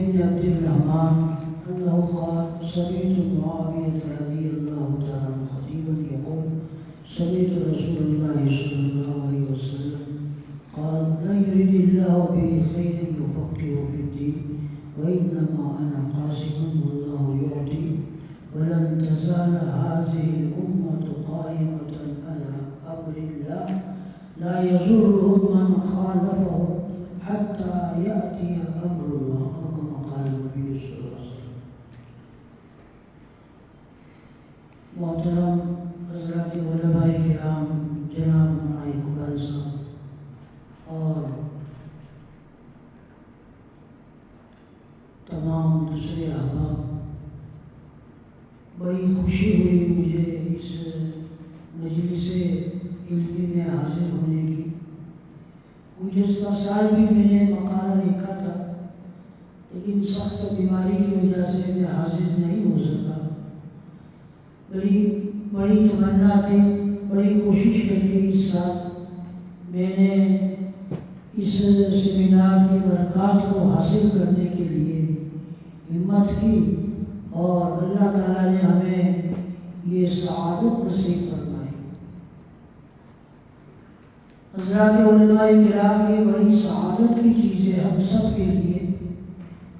بن عبد الرحمن أنه قال سمعت معاوية رضي الله تعالى عنه خطيبا يقول سمعت رسول الله صلى الله عليه وسلم قال لا يريد الله به خيرا يفقهه في الدين وإنما أنا قاسم والله يعطي ولن تزال هذه الأمة قائمة على أمر الله لا يضرهم من خالفه حتى يأتي أمر الله كما قال النبي صلى الله عليه وسلم. محترم حضرات علماء کرام، جناب مولانا اقبال صاحب اور تمام دوسرے احباب، بڑی خوشی ہوئی مجھے اس مجلس علمی میں حاضر ہونے کی. گزشتہ سال بھی میں نے مقالہ لکھا تھا، لیکن سخت بیماری کی وجہ سے میں حاضر نہیں ہو سکا. بڑی تمنا تھی، بڑی کوشش کر کے اس سال میں نے اس سیمینار کی برکات کو حاصل کرنے کے لیے ہمت کی، اور اللہ تعالیٰ نے ہمیں یہ سعادت نصیب فرمائی. حضرات علماء کرام، یہ بڑی سعادت کی چیز ہے ہم سب کے لیے.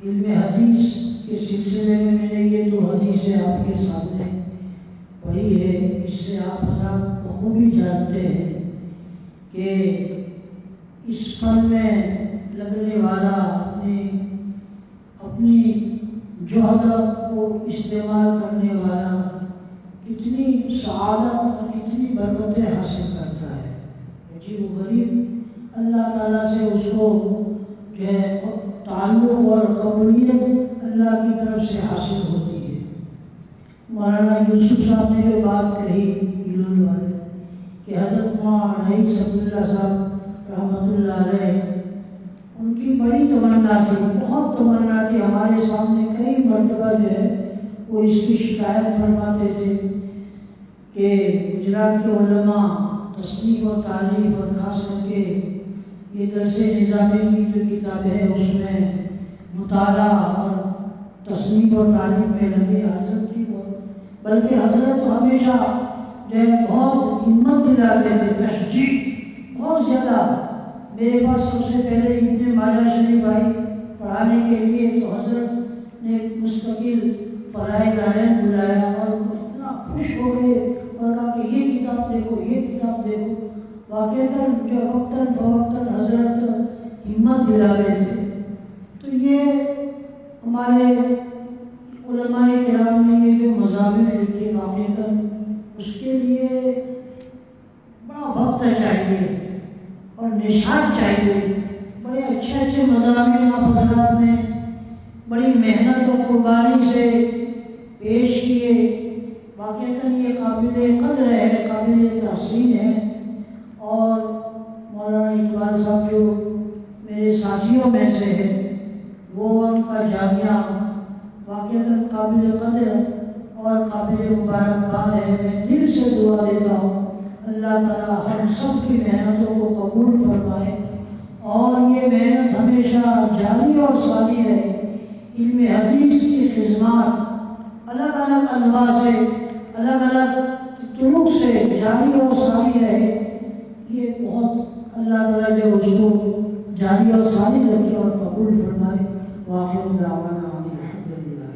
علم حدیث کے سلسلے میں میں نے یہ 2 حدیثیں آپ کے سامنے پڑھی ہے. اس سے آپ حضرات بخوبی جانتے ہیں کہ اس فن میں لگنے والا اپنی جہد کو استعمال کرنے والا کتنی سعادت اور کتنی برکتیں حاصل کرتا ہے. جی وہ غریب اللہ تعالیٰ سے اس کو جو ہے تعلق اور قبولیت اللہ کی طرف سے حاصل ہوتی ہے. مولانا یوسف صاحب نے جو بات کہی علم والے کہ حضرت مولانا رئیس عبداللہ صاحب رحمۃ اللہ علیہ، ان کی بڑی تمنا تھی، بہت تمنا تھی. ہمارے سامنے کئی مرتبہ جو ہے وہ اس کی شکایت فرماتے تھے کہ گجرات کے علماء تصنیف اور تعلیف اور خاص کر کے یہ درس نظامی کی جو کتاب ہے اس میں مطالعہ اور تصنیف اور تعلیم میں لگے. حضرت کی بلکہ حضرت ہمیشہ جو ہے بہت ہمت دلاتے تھے، تشجیع بہت زیادہ. میرے پاس سب سے پہلے ابن ماجہ شریف آئی پڑھانے کے لیے تو حضرت نے مستقل فرائض دارین بلایا اور اتنا خوش ہو گئے اور کہا کہ یہ کتاب دیکھو، یہ کتاب دیکھو. واقعتاً جو وقتاً فوقتاً حضرت ہمت دلاتے تھے. تو یہ ہمارے علماء کرام نے یہ جو مضامین لکھے واقعتاً اس کے لیے بڑا وقت چاہیے اور نشان چاہیے. بڑے اچھے اچھے مضامین آپ حضرات نے بڑی محنت اور قربانی سے پیش کیے. واقعتاً یہ قابل قدر ہے، قابل تحسین ہے. اور مولانا اقبال صاحب جو میرے ساتھیوں میں سے ہے، وہ ان کا جامعہ واقعتاً قابل قدر اور قابل مبارکباد ہے. میں دل سے دعا دیتا ہوں اللہ تعالیٰ ہم سب کی محنتوں کو قبول فرمائے اور یہ محنت ہمیشہ جاری اور ساری رہے. علم حدیث کی خدمات الگ الگ انواع سے، الگ الگ طرق سے جاری اور ساری رہے. یہ بہت اللہ تعالیٰ جو اس کو جاری اور ساری رکھے اور قبول فرمائے. وآخر دعوانا الحمد للہ.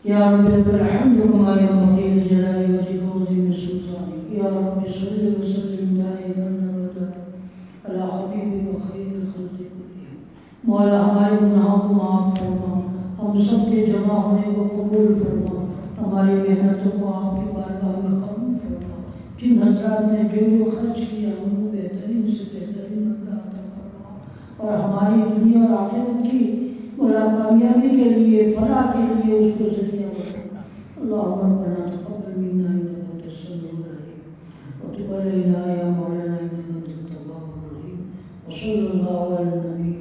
یا رب الحمد کما ينبغي لجلال وجهك وعظیم سلطانك. یا رب صل وسلم دائما ابدا علی حبیبک خیر الخلق کلهم. مولا ہمارے گناہوں کو معاف فرما، ہم سب کے جمع ہونے کو قبول فرما، ہماری محنتوں کو آپ کی بارگاہ میں قبول فرما. جن حضرات نے جو خرچ کیا ان کو بہترین سے بہترین بدلہ عطا فرما، اور ہماری دنیا اور آخرت کی مولا کامیابی کے لیے، فلاح کے لیے اس کو ذریعہ بنا. اللہم ربنا تقبل منا انک انت السمیع العلیم وتب علینا یا مولانا انک انت التواب الرحیم. وصلی اللہ علی النبی